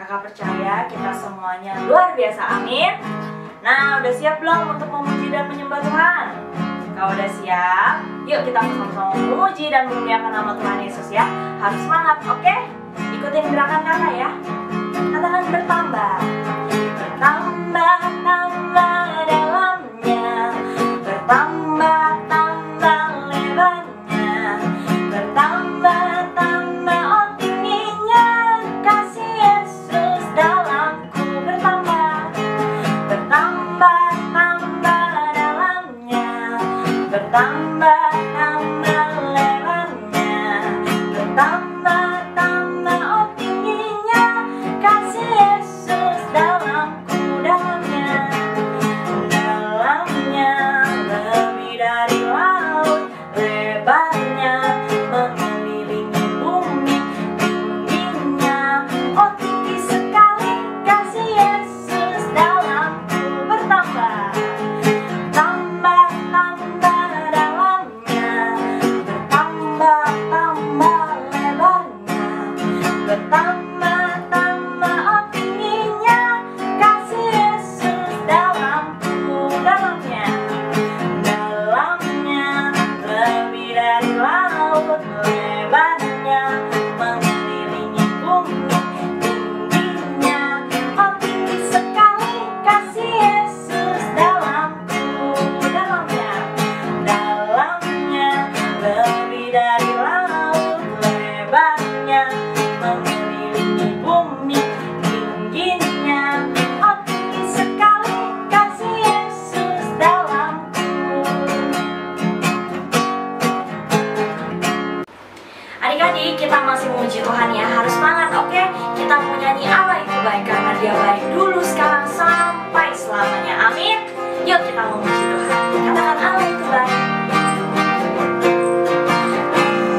Kakak percaya kita semuanya luar biasa, amin. Nah, udah siap belum untuk memuji dan menyembah Tuhan? Kalau udah siap, yuk kita sama-sama memuji dan memuliakan nama Tuhan Yesus ya. Harus semangat, oke? Ikutin gerakan kakak ya. Katakan bertambah. Bertambah, tambah dalamnya. Bertambah, tambah lebarnya. Bertambah, tambah oh tingginya. Kasih Yesus dalamku bertambah. Bertambah, tambah dalamnya. Bertambah, tambah lebarnya. Bertambah, tambah oh tingginya. Kasih Yesus dalamku dalamnya. Dalamnya lebih dari laut lebarnya, mengelilingi bumi tingginya. Oh tinggi sekali kasih Yesus dalamku bertambah. Tambah, tambah dalamnya. Bertambah, tambah lebarnya. Bertambah, tambah oh tingginya. Kasih Yesus dalamku dalamnya. Dalamnya lebih dari laut lebarnya, mengelilingi bumi tingginya. Oh tinggi sekali kasih Yesus dalamku dalamnya. Dalamnya lebih dari laut lebarnya, mengelilingi bumi tingginya. Oh tinggi sekali kasih Yesus dalamku. Adik-adik, kita masih memuji Tuhan ya. Harus semangat, oke? Kita mau nyanyi Allah itu baik karena Dia baik dulu, sekarang, sampai selamanya. Amin. Yuk kita memuji Tuhan. Katakan Allah itu baik.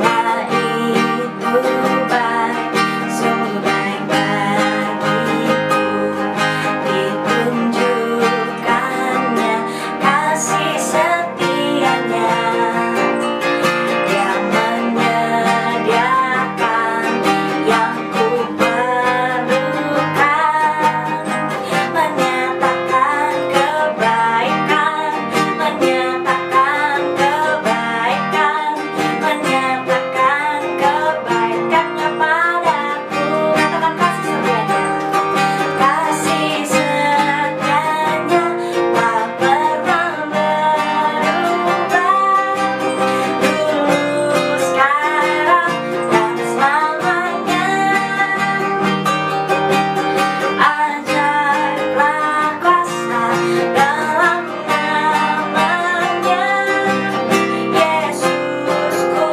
Allah itu baik, sungguh baik bagiku. Ditunjukkannya kasih setianya. Dia menyediakan yang kuperlukan, menyatakan kebaikan, menyatakan kebaikan, menyatakan kebaikannya padaku. Katakan kasih setianya. Kasih setianya tak pernah berubah. Dulu, sekarang, dan selamanya. Ajaiblah kuasa dalam namanya. Yesusku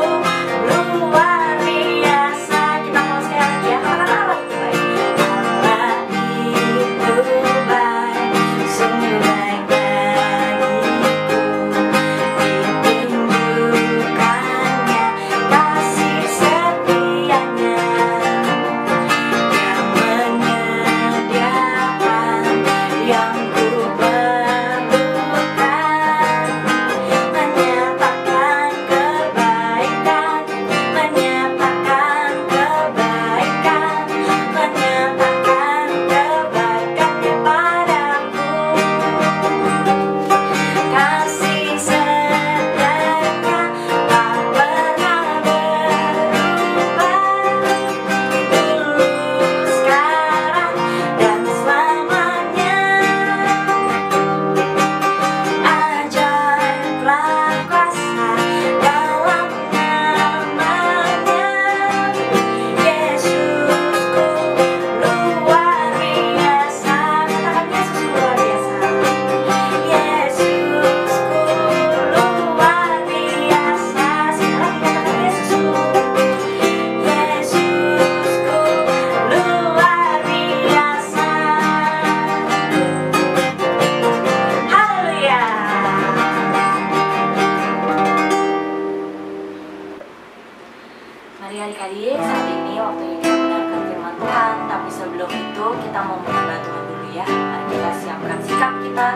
luar biasa. Kita mau sekali lagi ya. Katakan Allah itu baik. Allah itu baik, sungguh baik bagiku. Ditunjukkannya kasih setianya. Dia menyediakan yang kuperlukan, menyatakan kebaikan, menyatakan kebaikan, menyatakan kebaikannya padaku. Kasih setianya tak pernah berubah. Dulu, sekarang, dan selamanya. Ajaiblah kuasa dalam namanya. Yesusku luar biasa. Katakan Yesus luar biasa. Yesusku luar biasa. Sekali katakan Yesusku. Yesusku luar biasa. Haleluya. Mari adik-adik, saat ini waktunya kita mendengarkan firman Tuhan. Tapi sebelum itu kita mau menyembah Tuhan dulu ya. Mari kita siapkan sikap kita,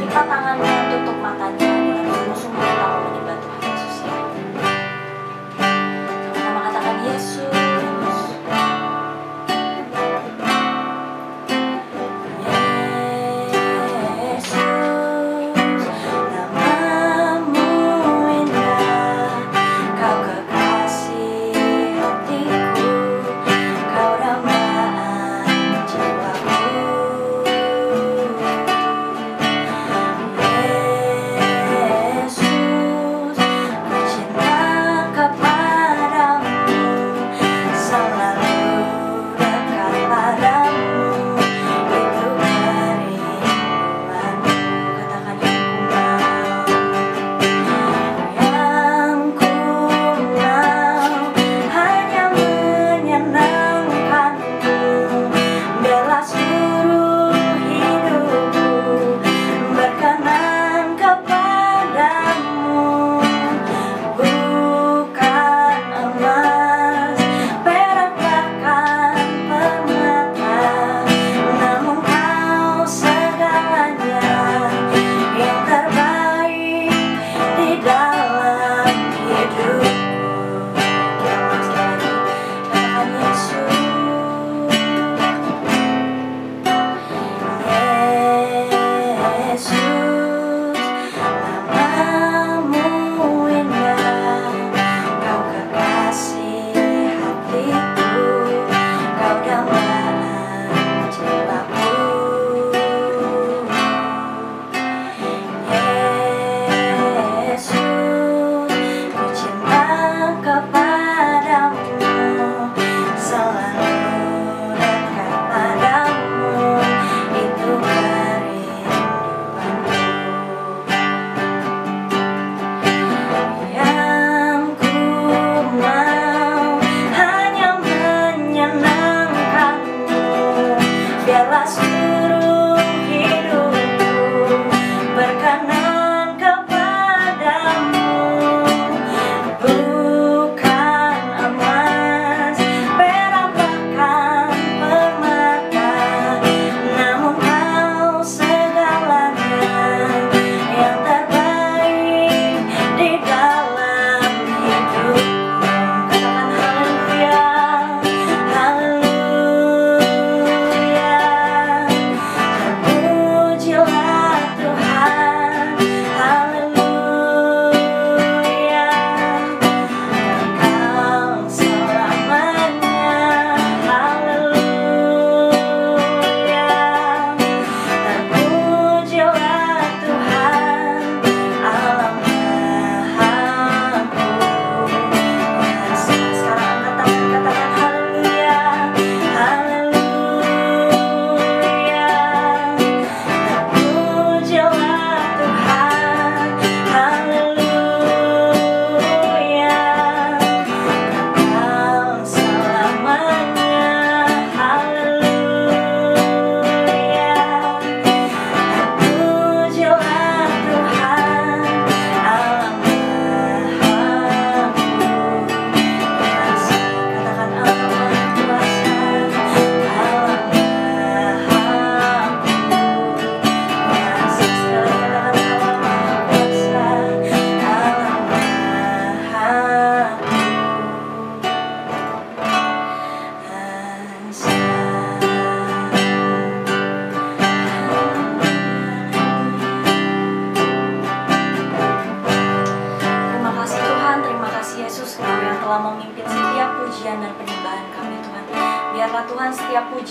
lipat tangannya, tutup matanya, dengan sungguh-sungguh kita mau menyembah Tuhan Yesus ya. Sama-sama katakan Yesus.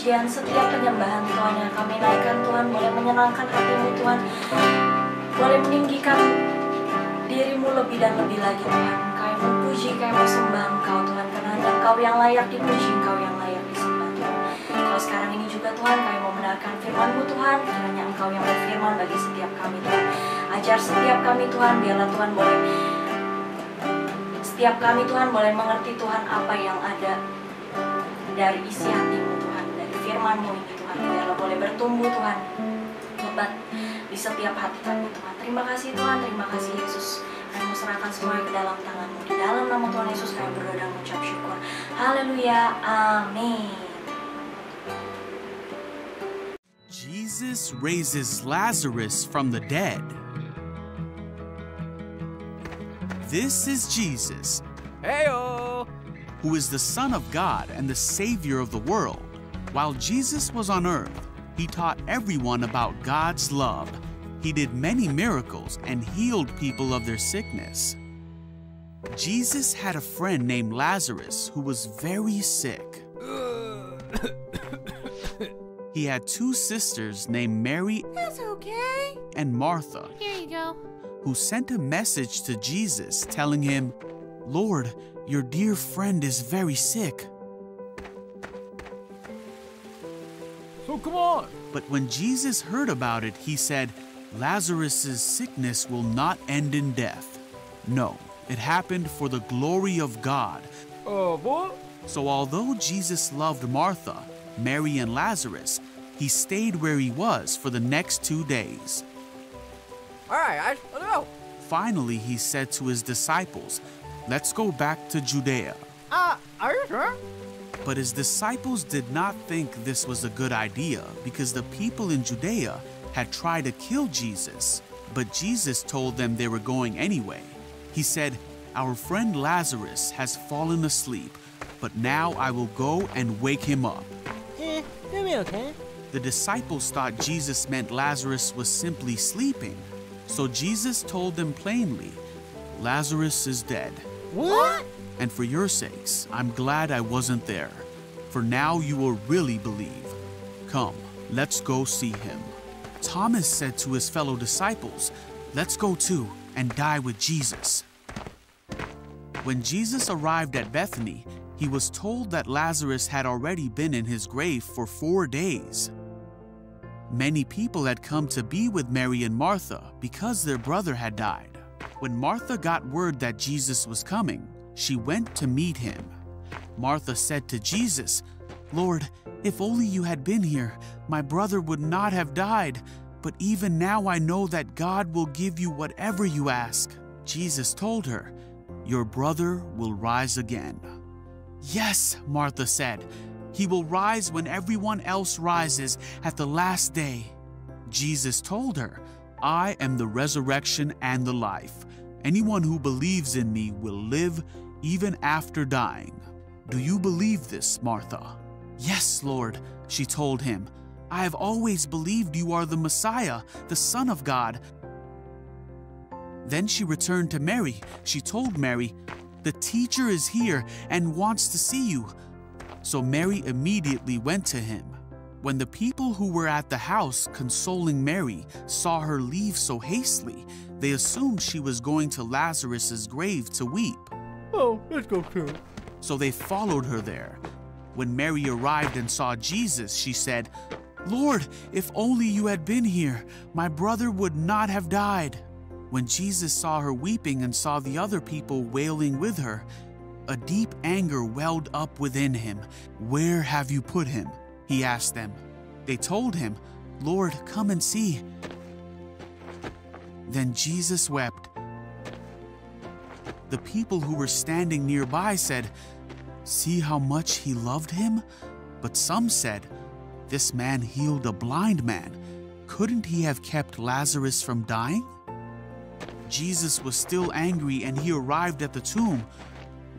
pujian, setiap penyembahan Tuhan yang kami naikkan Tuhan, boleh menyenangkan hati-Mu Tuhan, boleh meninggikan diri-Mu lebih dan lebih lagi Tuhan. Kami mau puji, kami mau sembah Engkau Tuhan, karena hanya Engkau yang layak dipuji, Engkau yang layak disembah Tuhan. Kalau sekarang ini juga Tuhan, kami mau mendengarkan firman-Mu Tuhan, kiranya Engkau yang berfirman bagi setiap kami Tuhan. Ajar setiap kami Tuhan, biarlah Tuhan boleh, setiap kami Tuhan boleh mengerti Tuhan apa yang ada dari isi hati-Mu Tuhan, dari firman-Mu ini Tuhan. Biarlah boleh bertumbuh Tuhan, lebat di setiap hati kami Tuhan. Terima kasih Tuhan, terima kasih Yesus. Kami mau serahkan semuanya ke dalam tangan-Mu. Di dalam nama Tuhan Yesus kami berdoa dan mengucap syukur. Haleluya, amin. Jesus raises Lazarus from the dead. This is Jesus, Heyo! who is the Son of God and the Savior of the world. While Jesus was on earth, he taught everyone about God's love. He did many miracles and healed people of their sickness. Jesus had a friend named Lazarus who was very sick. He had two sisters named Mary That's okay. and Martha, Here you go. who sent a message to Jesus telling him, "Lord, your dear friend is very sick." So come on! But when Jesus heard about it, he said, "Lazarus' sickness will not end in death. No, it happened for the glory of God." What? So although Jesus loved Martha, Mary, and Lazarus, he stayed where he was for the next 2 days. Alright, let's go. Finally, he said to his disciples, "Let's go back to Judea." Are you sure? But his disciples did not think this was a good idea because the people in Judea had tried to kill Jesus. But Jesus told them they were going anyway. He said, "Our friend Lazarus has fallen asleep, but now I will go and wake him up." He'll be okay. The disciples thought Jesus meant Lazarus was simply sleeping. So Jesus told them plainly, "Lazarus is dead. What? And for your sakes, I'm glad I wasn't there. For now you will really believe. Come, let's go see him." Thomas said to his fellow disciples, "Let's go too and die with Jesus." When Jesus arrived at Bethany, he was told that Lazarus had already been in his grave for 4 days. Many people had come to be with Mary and Martha because their brother had died. When Martha got word that Jesus was coming, she went to meet him. Martha said to Jesus, "Lord, if only you had been here, my brother would not have died. But even now I know that God will give you whatever you ask." Jesus told her, "Your brother will rise again." "Yes," Martha said, "he will rise when everyone else rises at the last day." Jesus told her, "I am the resurrection and the life. Anyone who believes in me will live even after dying." "Do you believe this, Martha?" "Yes, Lord," she told him. "I have always believed you are the Messiah, the Son of God." Then she returned to Mary. She told Mary, "The teacher is here and wants to see you." So Mary immediately went to him. When the people who were at the house consoling Mary saw her leave so hastily, they assumed she was going to Lazarus' grave to weep. Oh, let's go too. So they followed her there. When Mary arrived and saw Jesus, she said, "Lord, if only you had been here, my brother would not have died." When Jesus saw her weeping and saw the other people wailing with her, a deep anger welled up within him. "Where have you put him?" he asked them. They told him, "Lord, come and see." Then Jesus wept. The people who were standing nearby said, "See how much he loved him?" But some said, "This man healed a blind man. Couldn't he have kept Lazarus from dying?" Jesus was still angry and he arrived at the tomb.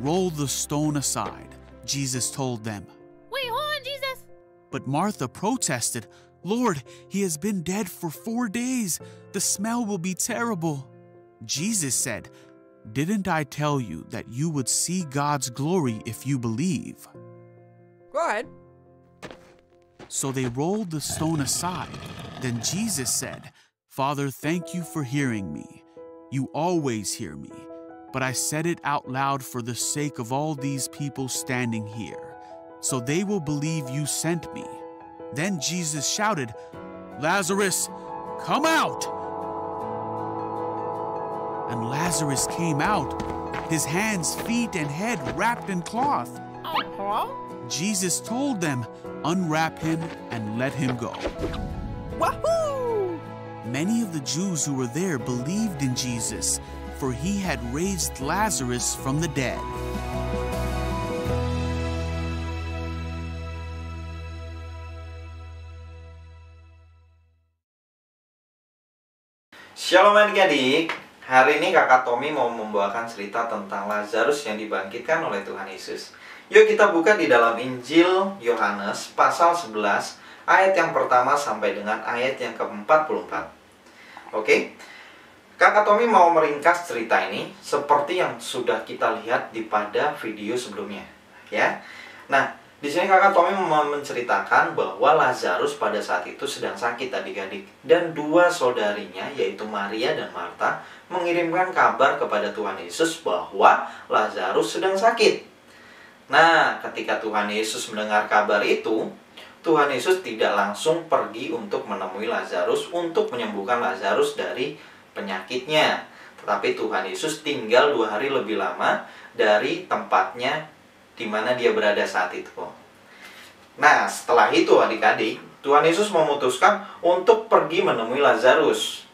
"Roll the stone aside," Jesus told them. Wait, hold on, Jesus. But Martha protested, "Lord, he has been dead for 4 days. The smell will be terrible." Jesus said, "Didn't I tell you that you would see God's glory if you believe?" Go ahead. So they rolled the stone aside. Then Jesus said, "Father, thank you for hearing me. You always hear me, but I said it out loud for the sake of all these people standing here, so they will believe you sent me." Then Jesus shouted, "Lazarus, come out!" And Lazarus came out, his hands, feet, and head wrapped in cloth. Jesus told them, "Unwrap him and let him go." Wahoo! Many of the Jews who were there believed in Jesus, for he had raised Lazarus from the dead. Shalom adik-adik, hari ini kakak Tommy mau membawakan cerita tentang Lazarus yang dibangkitkan oleh Tuhan Yesus. Yuk kita buka di dalam Injil Yohanes pasal 11 ayat yang pertama sampai dengan ayat yang ke-44. Oke, kakak Tommy mau meringkas cerita ini seperti yang sudah kita lihat di pada video sebelumnya, ya. Nah, di sini kakak Tommy menceritakan bahwa Lazarus pada saat itu sedang sakit adik-adik, dan dua saudarinya yaitu Maria dan Marta mengirimkan kabar kepada Tuhan Yesus bahwa Lazarus sedang sakit. Nah, ketika Tuhan Yesus mendengar kabar itu, Tuhan Yesus tidak langsung pergi untuk menemui Lazarus untuk menyembuhkan Lazarus dari penyakitnya. Tetapi Tuhan Yesus tinggal 2 hari lebih lama dari tempatnya di mana dia berada saat itu. Nah, setelah itu adik-adik, Tuhan Yesus memutuskan untuk pergi menemui Lazarus.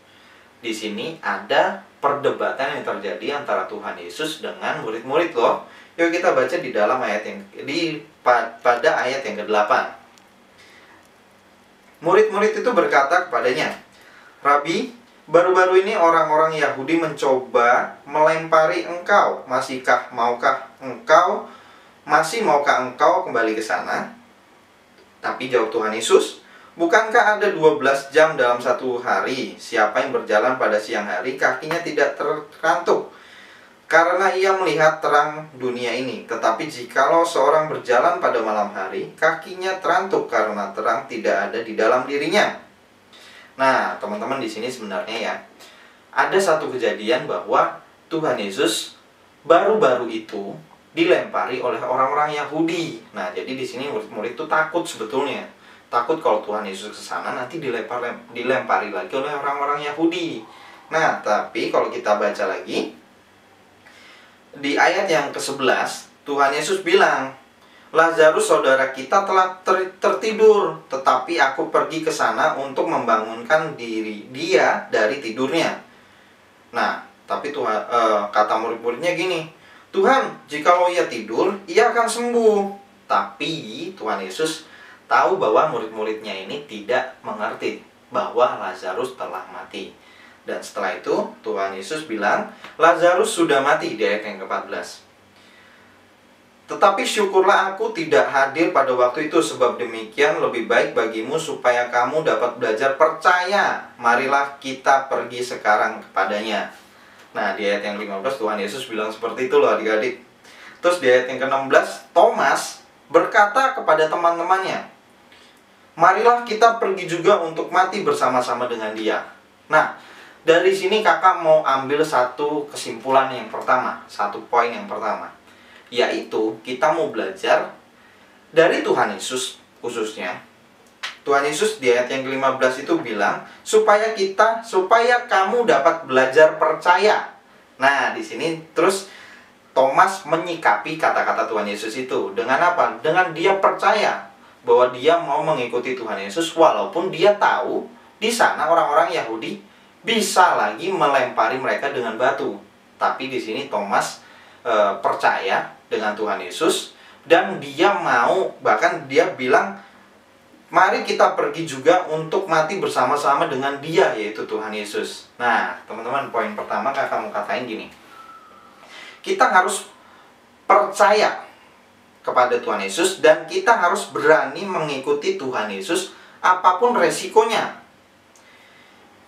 Di sini ada perdebatan yang terjadi antara Tuhan Yesus dengan murid-murid loh. Yuk kita baca di dalam ayat yang pada ayat yang ke-8. Murid-murid itu berkata kepadanya, "Rabi, baru-baru ini orang-orang Yahudi mencoba melempari engkau. Maukah engkau kembali ke sana?" Tapi jawab Tuhan Yesus, "Bukankah ada 12 jam dalam satu hari? Siapa yang berjalan pada siang hari, kakinya tidak terkantuk, karena ia melihat terang dunia ini. Tetapi jikalau seorang berjalan pada malam hari, kakinya terantuk karena terang tidak ada di dalam dirinya." Nah, teman-teman, di sini sebenarnya ya, ada satu kejadian bahwa Tuhan Yesus baru-baru itu dilempari oleh orang-orang Yahudi. Nah, jadi di sini murid-murid itu takut sebetulnya. Takut kalau Tuhan Yesus ke sana nanti dilempari lagi oleh orang-orang Yahudi. Nah, tapi kalau kita baca lagi di ayat yang ke-11, Tuhan Yesus bilang, "Lazarus saudara kita telah tertidur, tetapi aku pergi ke sana untuk membangunkan dia dari tidurnya." Nah, tapi kata murid-muridnya gini, "Tuhan, jikalau ia tidur, ia akan sembuh." Tapi Tuhan Yesus tahu bahwa murid-muridnya ini tidak mengerti bahwa Lazarus telah mati. Dan setelah itu Tuhan Yesus bilang, "Lazarus sudah mati," di ayat yang ke-14. "Tetapi syukurlah aku tidak hadir pada waktu itu, sebab demikian lebih baik bagimu supaya kamu dapat belajar percaya. Marilah kita pergi sekarang kepadanya." Nah, di ayat yang 15 Tuhan Yesus bilang seperti itu loh adik-adik. Terus di ayat yang ke-16, Thomas berkata kepada teman-temannya, "Marilah kita pergi juga untuk mati bersama-sama dengan dia." Nah, dari sini kakak mau ambil satu kesimpulan yang pertama, satu poin yang pertama, yaitu kita mau belajar dari Tuhan Yesus khususnya. Tuhan Yesus di ayat yang ke-15 itu bilang supaya kamu dapat belajar percaya. Nah, di sini terus Thomas menyikapi kata-kata Tuhan Yesus itu dengan apa? Dengan dia percaya bahwa dia mau mengikuti Tuhan Yesus walaupun dia tahu di sana orang-orang Yahudi bisa lagi melempari mereka dengan batu. Tapi di sini Thomas percaya dengan Tuhan Yesus dan dia mau, bahkan dia bilang, "Mari kita pergi juga untuk mati bersama-sama dengan dia," yaitu Tuhan Yesus. Nah, teman-teman, poin pertama kakak mau katain gini. Kita harus percaya kepada Tuhan Yesus dan kita harus berani mengikuti Tuhan Yesus apapun resikonya.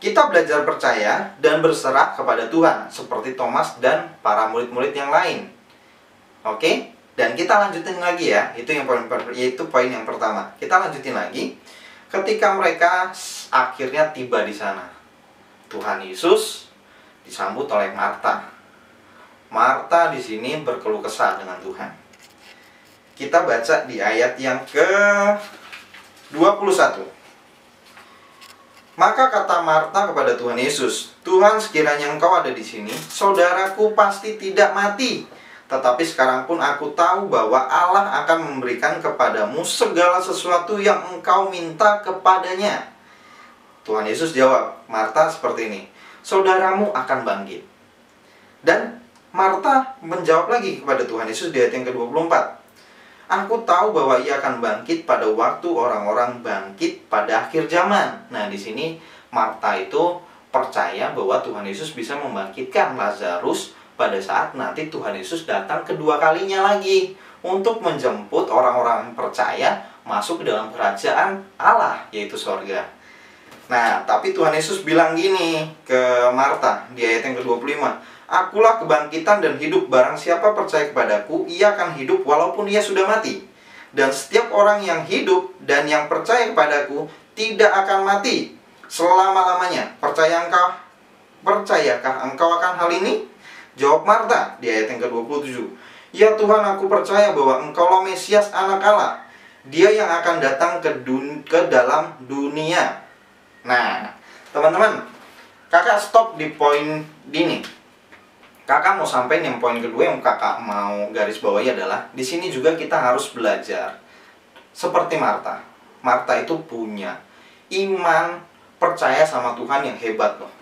Kita belajar percaya dan berserah kepada Tuhan seperti Thomas dan para murid-murid yang lain. Oke? Dan kita lanjutin lagi ya, itu poin yang pertama. Kita lanjutin lagi. Ketika mereka akhirnya tiba di sana, Tuhan Yesus disambut oleh Marta. Marta di sini berkeluh kesah dengan Tuhan. Kita baca di ayat yang ke-21. Maka kata Marta kepada Tuhan Yesus, "Tuhan, sekiranya Engkau ada di sini, saudaraku pasti tidak mati. Tetapi sekarang pun aku tahu bahwa Allah akan memberikan kepadamu segala sesuatu yang engkau minta kepadanya." Tuhan Yesus jawab Marta seperti ini, "Saudaramu akan bangkit." Dan Marta menjawab lagi kepada Tuhan Yesus di ayat yang ke-24, "Aku tahu bahwa ia akan bangkit pada waktu orang-orang bangkit pada akhir zaman." Nah, di sini Marta itu percaya bahwa Tuhan Yesus bisa membangkitkan Lazarus pada saat nanti Tuhan Yesus datang kedua kalinya lagi untuk menjemput orang-orang yang percaya masuk ke dalam kerajaan Allah, yaitu sorga. Nah, tapi Tuhan Yesus bilang gini ke Marta di ayat yang ke-25, "Akulah kebangkitan dan hidup, barang siapa percaya kepadaku, ia akan hidup walaupun ia sudah mati. Dan setiap orang yang hidup dan yang percaya kepadaku tidak akan mati selama-lamanya. Percayakah engkau akan hal ini?" Jawab Marta di ayat yang ke-27, "Ya Tuhan, aku percaya bahwa Engkaulah Mesias, Anak Allah, Dia yang akan datang ke dalam dunia." Nah, teman-teman, kakak stop di poin ini. Kakak mau sampaikan yang poin kedua yang kakak mau garis bawahi adalah di sini juga kita harus belajar seperti Marta. Marta itu punya iman percaya sama Tuhan yang hebat loh.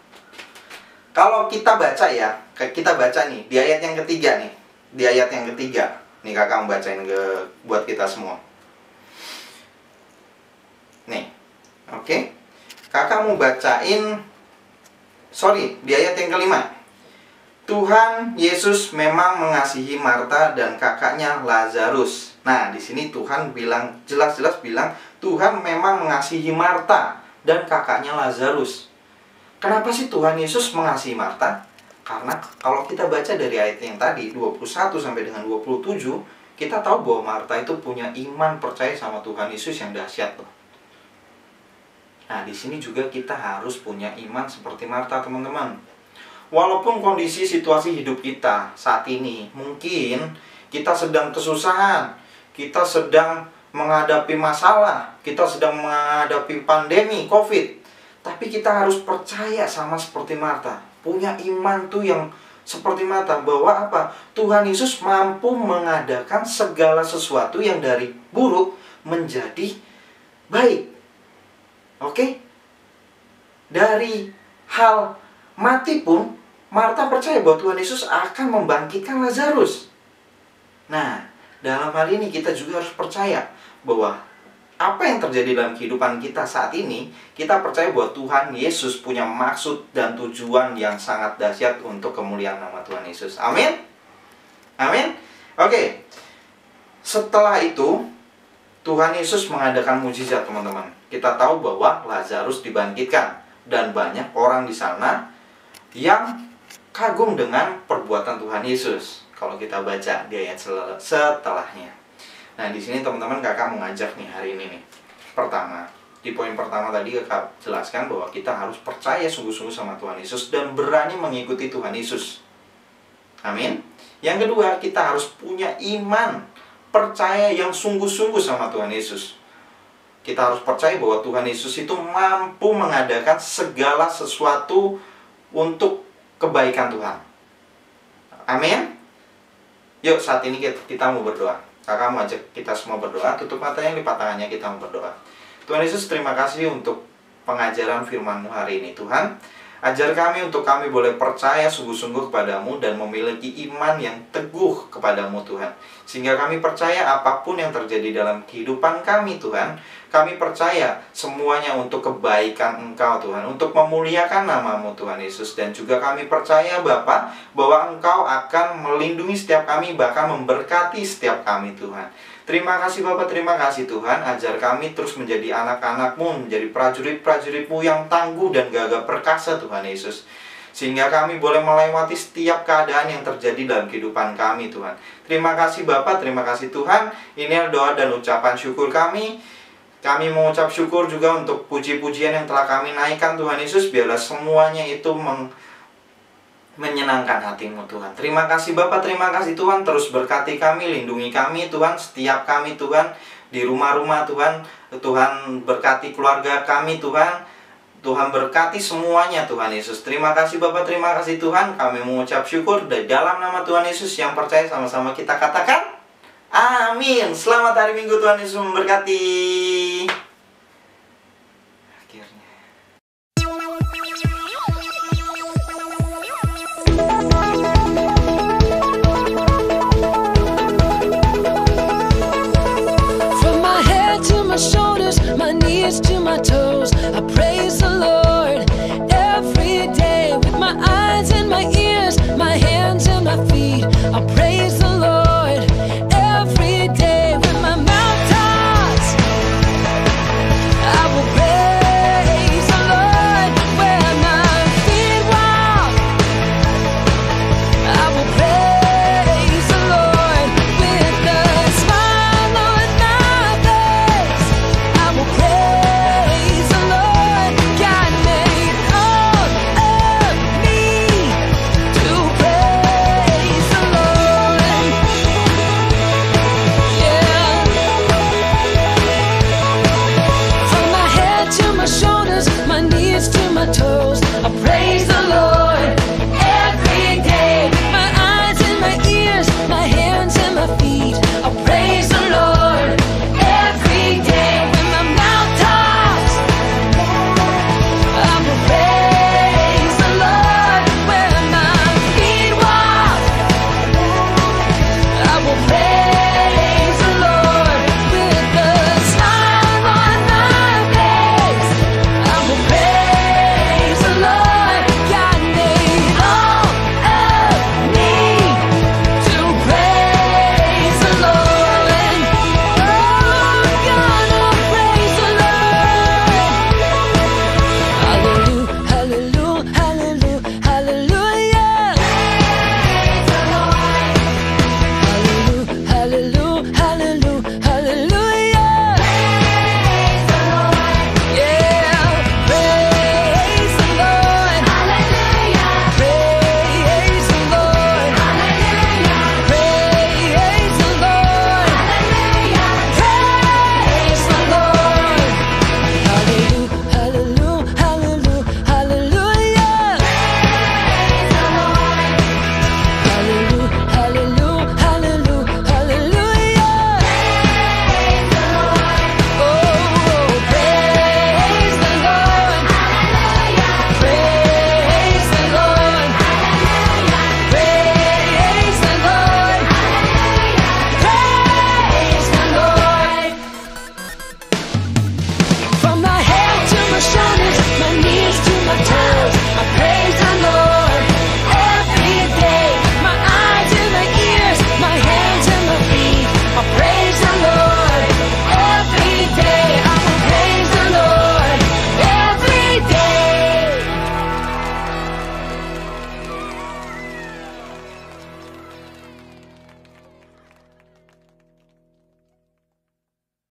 Kalau kita baca ya, kita baca nih di ayat yang ketiga nih. Di ayat yang ketiga. Nih kakak mau bacain buat kita semua. Nih. Oke. Kakak mau bacain di ayat yang kelima. Tuhan Yesus memang mengasihi Marta dan kakaknya Lazarus. Nah, di sini Tuhan bilang jelas-jelas bilang Tuhan memang mengasihi Marta dan kakaknya Lazarus. Kenapa sih Tuhan Yesus mengasihi Marta? Karena kalau kita baca dari ayat yang tadi 21 sampai dengan 27, kita tahu bahwa Marta itu punya iman percaya sama Tuhan Yesus yang dahsyat loh. Nah, di sini juga kita harus punya iman seperti Marta, teman-teman. Walaupun kondisi situasi hidup kita saat ini mungkin kita sedang kesusahan, kita sedang menghadapi masalah, kita sedang menghadapi pandemi COVID, tapi kita harus percaya sama seperti Marta. Punya iman tuh yang seperti Marta, bahwa apa? Tuhan Yesus mampu mengadakan segala sesuatu yang dari buruk menjadi baik. Oke? Dari hal mati pun Marta percaya bahwa Tuhan Yesus akan membangkitkan Lazarus. Nah, dalam hal ini kita juga harus percaya bahwa apa yang terjadi dalam kehidupan kita saat ini, kita percaya bahwa Tuhan Yesus punya maksud dan tujuan yang sangat dahsyat untuk kemuliaan nama Tuhan Yesus. Amin? Amin? Oke. Setelah itu, Tuhan Yesus mengadakan mujizat, teman-teman. Kita tahu bahwa Lazarus dibangkitkan. Dan banyak orang di sana yang kagum dengan perbuatan Tuhan Yesus. Kalau kita baca di ayat setelahnya. Nah, di sini teman-teman kakak mengajak nih hari ini nih. Pertama, di poin pertama tadi kakak jelaskan bahwa kita harus percaya sungguh-sungguh sama Tuhan Yesus dan berani mengikuti Tuhan Yesus. Amin. Yang kedua, kita harus punya iman percaya yang sungguh-sungguh sama Tuhan Yesus. Kita harus percaya bahwa Tuhan Yesus itu mampu mengadakan segala sesuatu untuk kebaikan Tuhan. Amin. Yuk, saat ini kita mau berdoa. Kakak mau ajak kita semua berdoa. Tutup matanya, lipat tangannya, kita mau berdoa. Tuhan Yesus, terima kasih untuk pengajaran firman-Mu hari ini. Tuhan, ajar kami untuk kami boleh percaya sungguh-sungguh kepadamu dan memiliki iman yang teguh kepadamu, Tuhan. Sehingga kami percaya apapun yang terjadi dalam kehidupan kami, Tuhan, kami percaya semuanya untuk kebaikan Engkau, Tuhan, untuk memuliakan nama-Mu, Tuhan Yesus. Dan juga kami percaya, Bapa, bahwa Engkau akan melindungi setiap kami, bahkan memberkati setiap kami, Tuhan. Terima kasih Bapak, terima kasih Tuhan. Ajar kami terus menjadi anak-anak-Mu, menjadi prajurit-prajurit-Mu yang tangguh dan gagah perkasa, Tuhan Yesus. sehingga kami boleh melewati setiap keadaan yang terjadi dalam kehidupan kami, Tuhan. Terima kasih Bapa, terima kasih Tuhan. Ini adalah doa dan ucapan syukur kami. Kami mengucap syukur juga untuk puji-pujian yang telah kami naikkan, Tuhan Yesus. Biarlah semuanya itu menyenangkan hati-Mu, Tuhan. Terima kasih Bapa, terima kasih Tuhan. Terus berkati kami, lindungi kami Tuhan, setiap kami Tuhan, di rumah-rumah Tuhan. Tuhan berkati keluarga kami Tuhan. Tuhan berkati semuanya Tuhan Yesus. Terima kasih Bapa, terima kasih Tuhan. Kami mengucap syukur di dalam nama Tuhan Yesus. Yang percaya sama-sama kita katakan amin. Selamat hari Minggu, Tuhan Yesus memberkati. Akhirnya From my head to my shoulders, my knees to my toes, I praise the Lord.